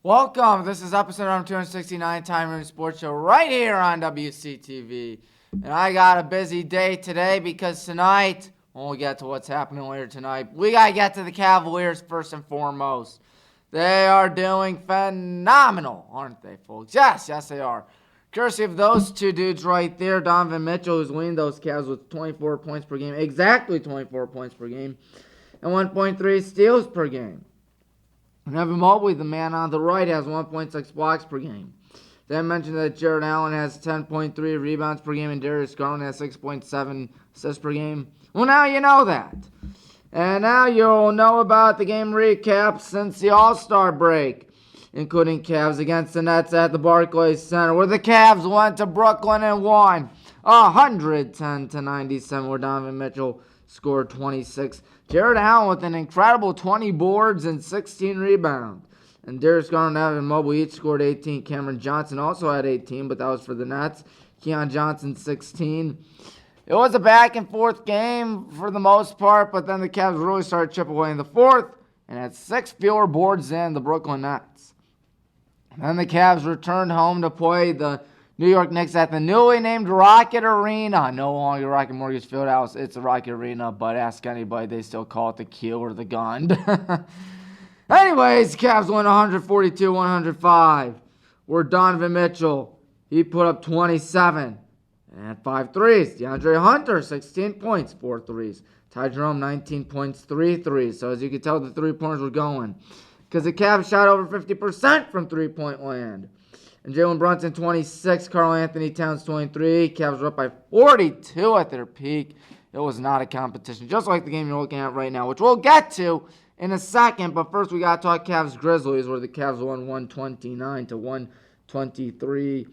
Welcome. This is episode number 269, Tommy Maroon Sports Show, right here on WCTV. And I got a busy day today because tonight, when we get to what's happening later tonight, we got to get to the Cavaliers first and foremost. They are doing phenomenal, aren't they, folks? Yes, they are. Courtesy of those two dudes right there, Donovan Mitchell, who's leading those Cavs with 24 points per game, exactly 24 points per game, and 1.3 steals per game. And Evan Mobley, the man on the right, has 1.6 blocks per game. Did I mention that Jared Allen has 10.3 rebounds per game and Darius Garland has 6.7 assists per game? Well, now you know that. And now you'll know about the game recap since the All-Star break, including Cavs against the Nets at the Barclays Center, where the Cavs went to Brooklyn and won 110-97, where Donovan Mitchell scored 26. Jared Allen with an incredible 20 boards and 16 rebounds. And Darius Garland and Evan Mobley each scored 18. Cameron Johnson also had 18, but that was for the Nets. Keon Johnson, 16. It was a back-and-forth game for the most part, but then the Cavs really started chipping away in the fourth and had 6 fewer boards than the Brooklyn Nets. And then the Cavs returned home to play the New York Knicks at the newly named Rocket Arena. No longer Rocket Mortgage Fieldhouse. It's a Rocket Arena, but ask anybody, they still call it the Q or the Gund. Anyways, Cavs won 142-105. Where Donovan Mitchell, he put up 27 and had 5 threes. DeAndre Hunter, 16 points, 4 threes. Ty Jerome, 19 points, 3 threes. So as you can tell, the three-pointers were going, because the Cavs shot over 50% from three-point land. And Jalen Brunson, 26. Karl Anthony Towns, 23. Cavs were up by 42 at their peak. It was not a competition, just like the game you're looking at right now, which we'll get to in a second. But first, we got to talk Cavs Grizzlies, where the Cavs won 129-123.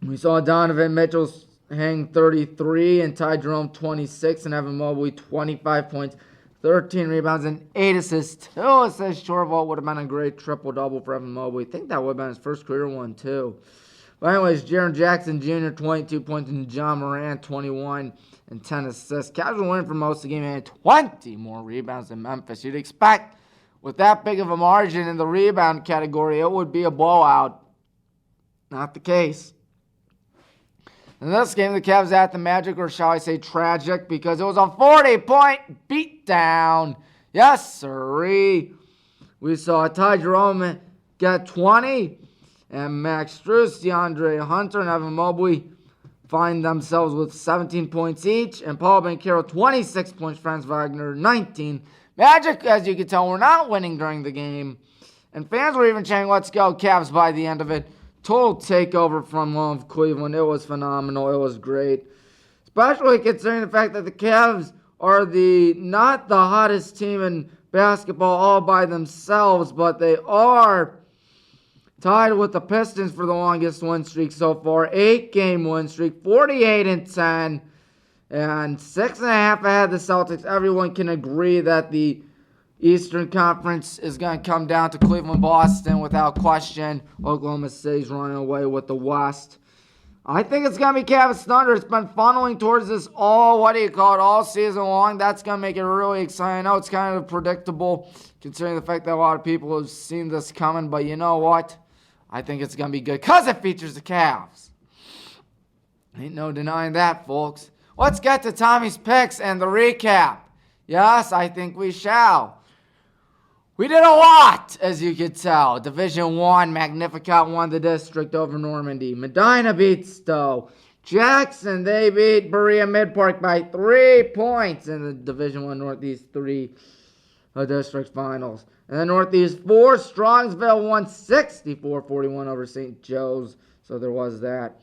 We saw Donovan Mitchell hang 33 and Ty Jerome 26 and Evan Mobley 25 points. 13 rebounds and 8 assists. 2 assists short of what would have been a great triple-double for Evan Mobley. I think that would have been his first career one, too. But anyways, Jaren Jackson Jr., 22 points, and John Morant, 21 and 10 assists. Cavs were winning for most of the game and had 20 more rebounds than Memphis. You'd expect, with that big of a margin in the rebound category, it would be a blowout. Not the case. In this game, the Cavs at the Magic, or shall I say tragic, because it was a 40-point beatdown. Yes, sirree. We saw Ty Jerome get 20, and Max Strus, DeAndre Hunter, and Evan Mobley find themselves with 17 points each, and Paul Banchero, 26 points, Franz Wagner, 19. Magic, as you can tell, were not winning during the game, and fans were even chanting, "Let's go, Cavs," by the end of it. Total takeover from one of Cleveland. It was phenomenal. It was great. Especially considering the fact that the Cavs are not the hottest team in basketball all by themselves, but they are tied with the Pistons for the longest win streak so far. 8-game win streak, 48-10, and 6.5 ahead of the Celtics. Everyone can agree that the Eastern Conference is going to come down to Cleveland, Boston without question. Oklahoma City's running away with the West. I think it's going to be Cavs Thunder. It's been funneling towards this all season long. That's going to make it really exciting. I know it's kind of predictable considering the fact that a lot of people have seen this coming, but you know what? I think it's going to be good because it features the Cavs. Ain't no denying that, folks. Let's get to Tommy's picks and the recap. Yes, I think we shall. We did a lot, as you could tell. Division 1, Magnificat won the district over Normandy. Medina beat Stowe. Jackson, they beat Berea Mid-Park by 3 points in the Division 1 Northeast 3 district finals. And the Northeast 4, Strongsville won 64-41 over St. Joe's. So there was that.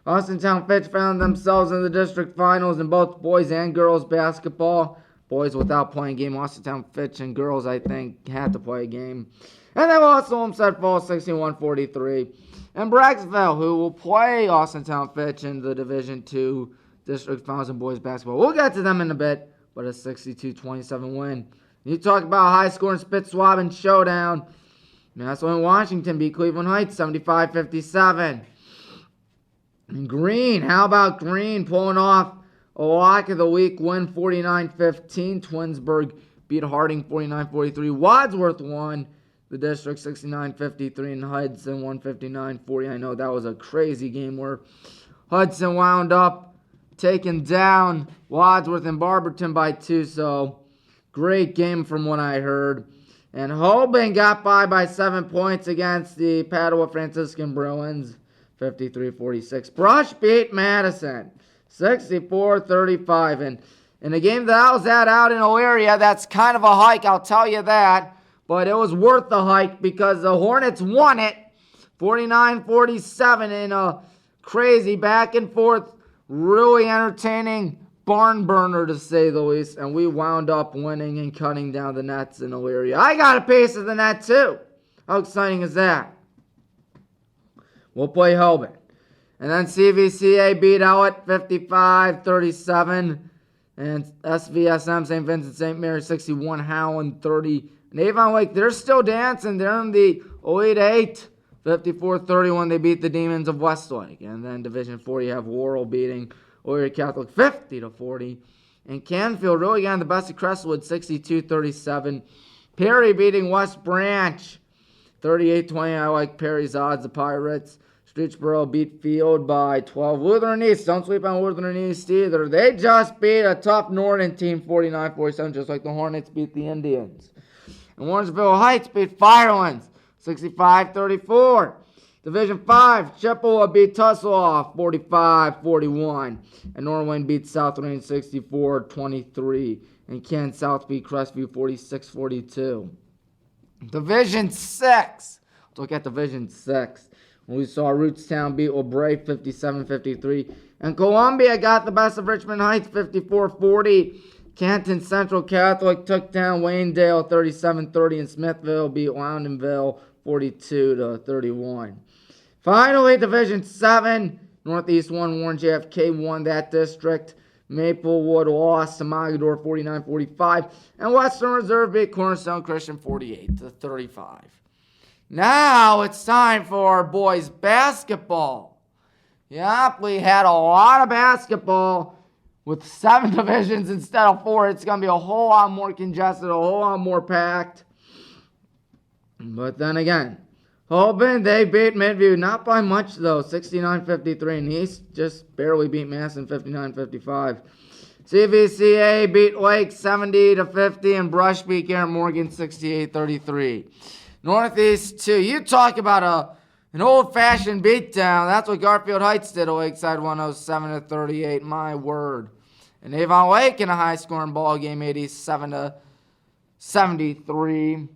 Austintown Fitch found themselves in the district finals in both boys and girls basketball. Boys without playing a game. Austintown Fitch and girls, I think, had to play a game. And then also Homestead Falls 61-43. And Brecksville, who will play Austintown Fitch in the Division 2 district finals in boys basketball. We'll get to them in a bit, but a 62-27 win. You talk about a high-scoring spit-swabbing showdown. Massillon Washington beat Cleveland Heights 75-57. And Green, how about Green pulling off a lock of the week win 49-15. Twinsburg beat Harding 49-43. Wadsworth won the district 69-53 and Hudson 159-40. I know that was a crazy game where Hudson wound up taking down Wadsworth and Barberton by 2. So great game from what I heard. And Holben got by 7 points against the Padua Franciscan Bruins, 53-46. Brush beat Madison, 64-35. And in a game that I was at out in Elyria, that's kind of a hike, I'll tell you that. But it was worth the hike because the Hornets won it, 49-47, in a crazy back and forth, really entertaining barn burner to say the least. And we wound up winning and cutting down the nets in Elyria. I got a piece of the net too. How exciting is that? We'll play Holben. And then CVCA beat Owlet 55-37. And SVSM, St. Vincent St. Mary 61, Howland 30. And Avon Lake, they're still dancing. They're in the Elite 8. 54-31, they beat the Demons of Westlake. And then Division 4, you have Laurel beating Elyria Catholic 50-40. And Canfield really got the best of Crestwood 62-37. Perry beating West Branch 38-20. I like Perry's odds, the Pirates. Streetsboro beat Field by 12. Lutheran East, don't sleep on Lutheran East either. They just beat a tough Norton team 49-47, just like the Hornets beat the Indians. And Warrensville Heights beat Firelands 65-34. Division 5, Chippewa beat Tusselaw 45-41. And Norway beat South Range 64-23. And Ken South beat Crestview 46-42. Division 6. Let's look at Division 6. We saw Rootstown beat LeBray 57-53. And Columbia got the best of Richmond Heights 54-40. Canton Central Catholic took down Waynedale 37-30. And Smithville beat Loudonville 42-31. Finally, Division 7. Northeast won, Warren JFK won that district. Maplewood lost to Mogador 49-45. And Western Reserve beat Cornerstone Christian 48-35. Now it's time for boys basketball. Yep, we had a lot of basketball with 7 divisions instead of 4. It's going to be a whole lot more congested, a whole lot more packed. But then again, Holben, they beat Midview, not by much though, 69-53. And East just barely beat Masson 59-55. CVCA beat Lake 70-50, and Brush beat Garrett Morgan 68-33. Northeast 2, you talk about an old-fashioned beatdown. That's what Garfield Heights did to Lakeside 107-38, my word. And Avon Lake in a high-scoring ball game, 87-73.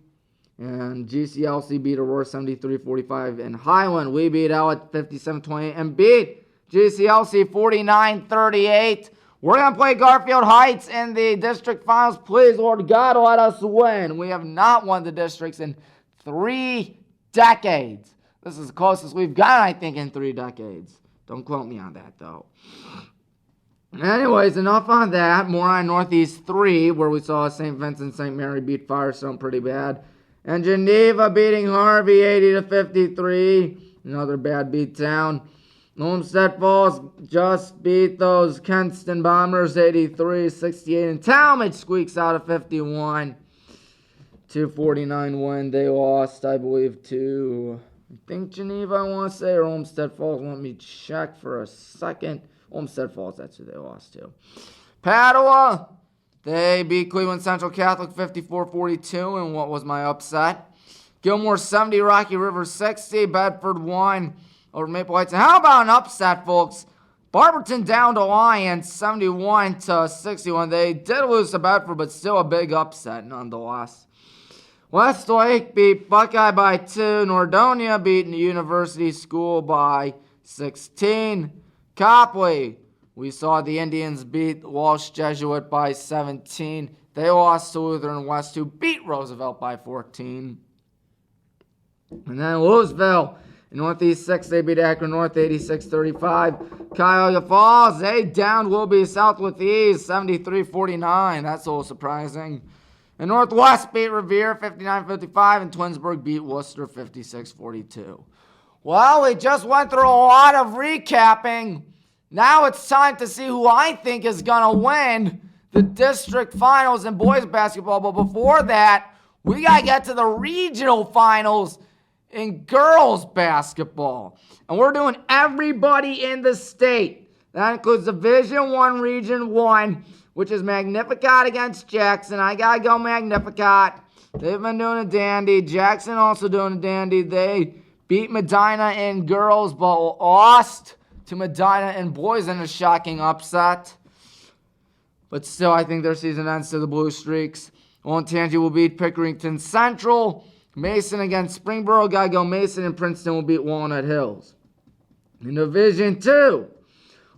And GCLC beat Aurora 73-45. And Highland, we beat Owlet 57-28 and beat GCLC 49-38. We're going to play Garfield Heights in the district finals. Please, Lord God, let us win. We have not won the districts in 3 decades. This is the closest we've gotten, I think, in 3 decades. Don't quote me on that, though. Anyways, enough on that. More on Northeast 3, where we saw St. Vincent St. Mary beat Firestone pretty bad. And Geneva beating Harvey 80-53. Another bad beatdown. Olmsted Falls just beat those Kenston Bombers 83-68. And Talmadge squeaks out a 51. 249 win. They lost, I believe, to, I think Geneva, I want to say, or Olmsted Falls. Let me check for a second. Olmsted Falls, that's who they lost to. Padua, they beat Cleveland Central Catholic 54-42 in what was my upset. Gilmore 70, Rocky River 60, Bedford 1 over Maple Heights. And how about an upset, folks? Barberton down to Lions 71-61. They did lose to Bedford, but still a big upset nonetheless. Westlake beat Buckeye by 2. Nordonia beat University School by 16. Copley, we saw the Indians beat Walsh Jesuit by 17. They lost to Lutheran West, who beat Roosevelt by 14. And then Louisville, in Northeast 6, they beat Akron North 86-35. Cuyahoga Falls, they downed Willoughby South with ease 73-49. That's a little surprising. And Northwest beat Revere 59-55, and Twinsburg beat Worcester 56-42. Well, we just went through a lot of recapping. Now it's time to see who I think is going to win the district finals in boys basketball. But before that, we got to get to the regional finals in girls basketball. And we're doing everybody in the state. That includes Division 1, Region 1, which is Magnificat against Jackson. I got to go Magnificat. They've been doing a dandy. Jackson also doing a dandy. They beat Medina in girls, but lost to Medina in boys in a shocking upset. But still, I think their season ends to the Blue Streaks. Olentangy will beat Pickerington Central. Mason against Springboro. Gotta go Mason, and Princeton will beat Walnut Hills. In Division 2,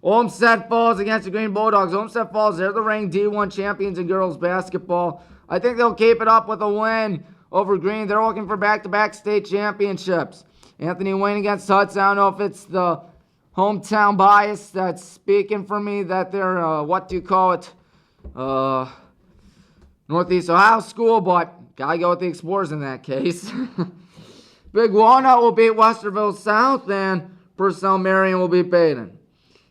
Olmsted Falls against the Green Bulldogs. Olmsted Falls, they're the ranked D1 champions in girls basketball. I think they'll keep it up with a win over Green. They're looking for back-to-back state championships. Anthony Wayne against Hudson. I don't know if it's the hometown bias that's speaking for me, that they're, Northeast Ohio school, but gotta go with the Explorers in that case. Big Walnut will beat Westerville South, and Purcell Marion will beat Baden.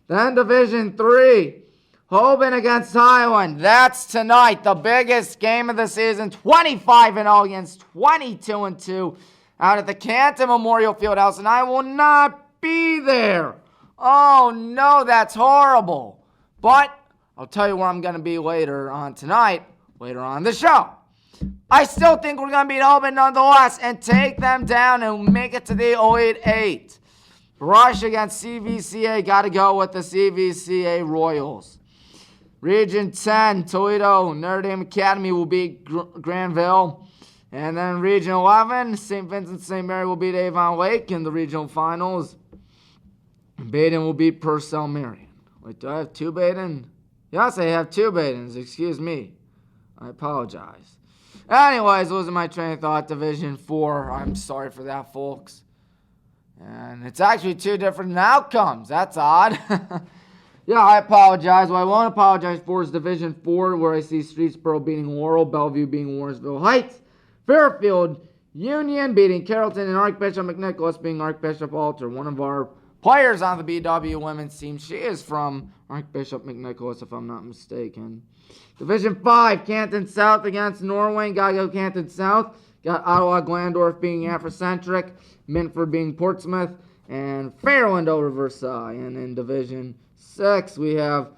Then Division 3, Hoban against Highland. That's tonight, the biggest game of the season. 25-0 against 22-2 out at the Canton Memorial Fieldhouse, and I will not be there. Oh no, that's horrible. But I'll tell you where I'm going to be later on tonight, later on in the show. I still think we're going to beat Hoban nonetheless and take them down and make it to the Elite 8. Brush against CVCA. Got to go with the CVCA Royals. Region 10, Toledo Notre Dame Academy will beat Granville. And then Region 11, St. Vincent St. Mary will beat Avon Lake in the regional finals. Baden will beat Purcell Marion. Wait, do I have two Baden? Yes, I have two Badens. Excuse me. I apologize. Anyways, losing my train of thought. Division 4. I'm sorry for that, folks. And it's actually two different outcomes. That's odd. Yeah, I apologize. What I won't apologize for is Division 4, where I see Streetsboro beating Laurel, Bellevue beating Warrensville Heights, Fairfield Union beating Carrollton, and Archbishop McNicholas beating Archbishop Alter. One of our players on the BW women's team, she is from Archbishop McNicholas, if I'm not mistaken. Division 5, Canton South against Norway. Gotta go Canton South. Got Ottawa Glandorf being Afrocentric, Minford being Portsmouth, and Fairland over Versailles. And in Division 6, we have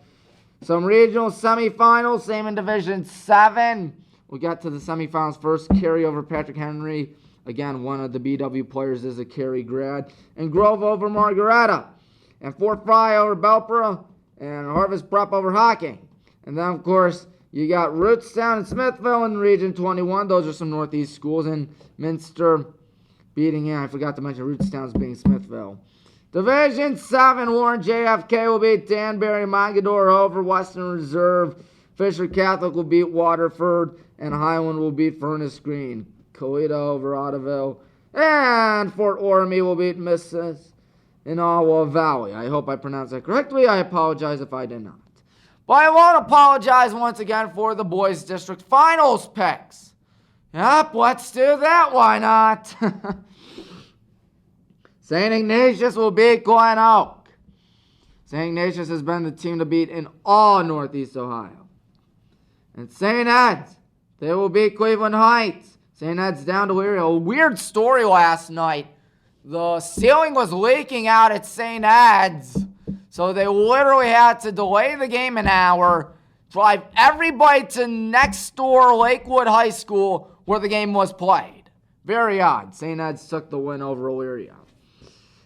some regional semifinals. Same in Division 7. We got to the semifinals first. Carey over Patrick Henry. Again, one of the BW players is a Carey grad. And Grove over Margaretta. And Fort Fry over Belpera. And Harvest Prep over Hocking. And then, of course, you got Rootstown and Smithville in Region 21. Those are some Northeast schools. And Minster beating, I forgot to mention Rootstown's beating Smithville. Division 7, Warren JFK will beat Danbury. Mogador over Western Reserve. Fisher Catholic will beat Waterford. And Highland will beat Furnace Green. Colita over Ottoville. And Fort Ormy will beat Mrs. Inawa Valley. I hope I pronounced that correctly. I apologize if I did not. But I won't apologize once again for the boys' district finals picks. Yep, let's do that. Why not? St. Ignatius will beat Glen Oak. St. Ignatius has been the team to beat in all Northeast Ohio. And St. Ed's, they will beat Cleveland Heights. St. Ed's down to Leary. A weird story last night. The ceiling was leaking out at St. Ed's. So they literally had to delay the game an hour, drive everybody to next door Lakewood High School where the game was played. Very odd. St. Ed's took the win over Elyria.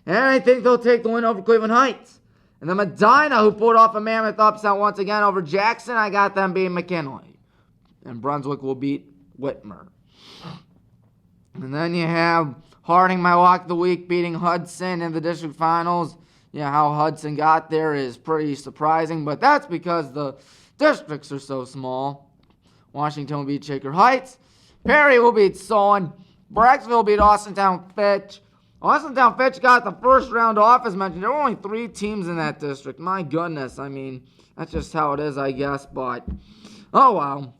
And I think they'll take the win over Cleveland Heights. And then Medina, who pulled off a mammoth upset once again over Jackson, I got them beating McKinley. And Brunswick will beat Whitmer. And then you have Harding, my lock of the week, beating Hudson in the district finals. Yeah, how Hudson got there is pretty surprising, but that's because the districts are so small. Washington will beat Shaker Heights. Perry will beat Solon. Brecksville will beat Austintown Fitch. Austintown Fitch got the first round off, as mentioned. There were only 3 teams in that district. My goodness, I mean, that's just how it is, I guess, but oh wow.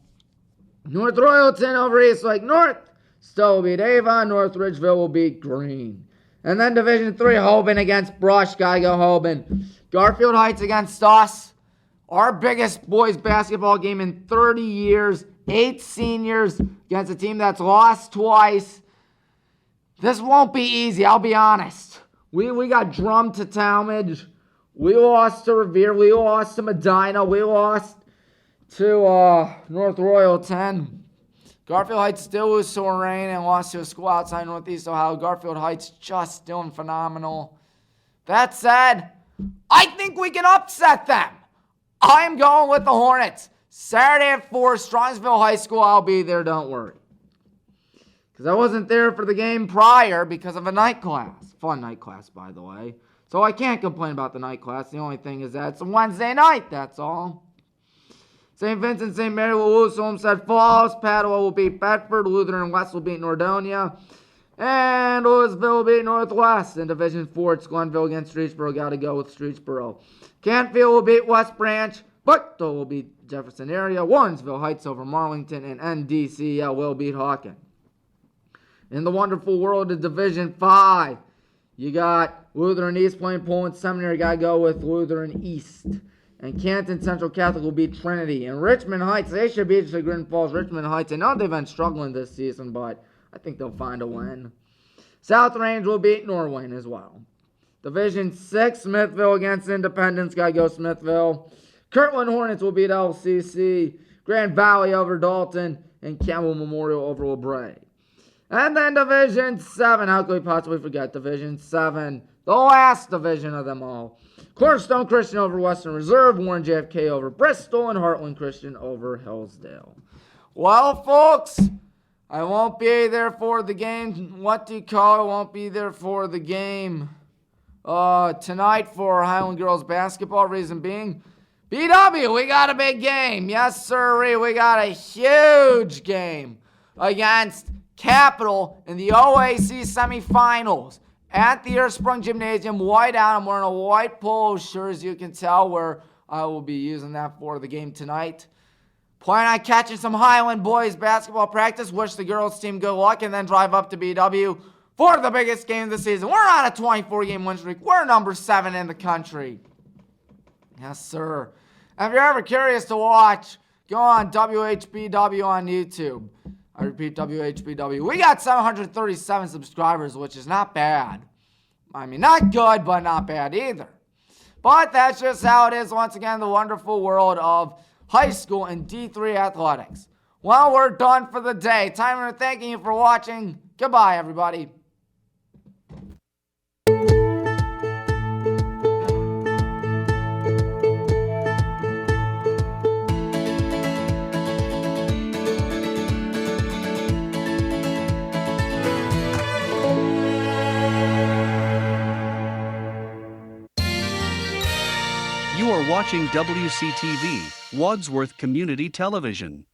North Royalton over Eastlake North. Stowe will beat Avon. North Ridgeville will beat Green. And then Division 3, Hoban against Brush. Gotta go Hoban. Garfield Heights against us. Our biggest boys basketball game in 30 years. 8 seniors against a team that's lost twice. This won't be easy, I'll be honest. We got drummed to Talmadge. We lost to Revere. We lost to Medina. We lost to North Royalton. Garfield Heights still lose to Lorraine and lost to a school outside Northeast Ohio. Garfield Heights just doing phenomenal. That said, I think we can upset them. I'm going with the Hornets. Saturday at 4, Strongsville High School. I'll be there, don't worry. Because I wasn't there for the game prior because of a night class. Fun night class, by the way. So I can't complain about the night class. The only thing is that it's a Wednesday night, that's all. St. Vincent, St. Mary will lose to Homestead Falls. Padua will beat Bedford. Lutheran West will beat Nordonia. And Louisville will beat Northwest. In Division 4, it's Glenville against Streetsboro. Got to go with Streetsboro. Canfield will beat West Branch. Bucktown will beat Jefferson Area. Warrensville Heights over Marlington. And NDCL will beat Hawken. In the wonderful world of Division 5, you got Lutheran East playing Poland Seminary. Got to go with Lutheran East. And Canton Central Catholic will beat Trinity. And Richmond Heights, they should beat Chagrin Falls. Richmond Heights, I know they've been struggling this season, but I think they'll find a win. South Range will beat Norwayne as well. Division 6, Smithville against Independence. Got to go Smithville. Kirtland Hornets will beat LCC. Grand Valley over Dalton. And Campbell Memorial over LeBray. And then Division 7. How could we possibly forget Division 7? The last division of them all. Cornerstone Christian over Western Reserve. Warren JFK over Bristol. And Heartland Christian over Hillsdale. Well, folks, I won't be there for the game. What do you call it? Won't be there for the game tonight for Highland Girls Basketball. Reason being, BW, we got a big game. Yes, sir. We got a huge game against Capital in the OAC semifinals at the Earthsprung Gymnasium. White out. I'm wearing a white polo shirt, as you can tell, where I will be using that for the game tonight. Plan on catching some Highland boys basketball practice. Wish the girls team good luck, and then drive up to BW for the biggest game of the season. We're on a 24-game win streak. We're number 7 in the country. Yes, sir. If you're ever curious to watch, go on WHBW on YouTube. I repeat, WHBW. We got 737 subscribers, which is not bad. I mean, not good, but not bad either. But that's just how it is, once again, the wonderful world of high school and D3 athletics. Well, we're done for the day. Time to thanking you for watching. Goodbye, everybody. You are watching WCTV, Wadsworth Community Television.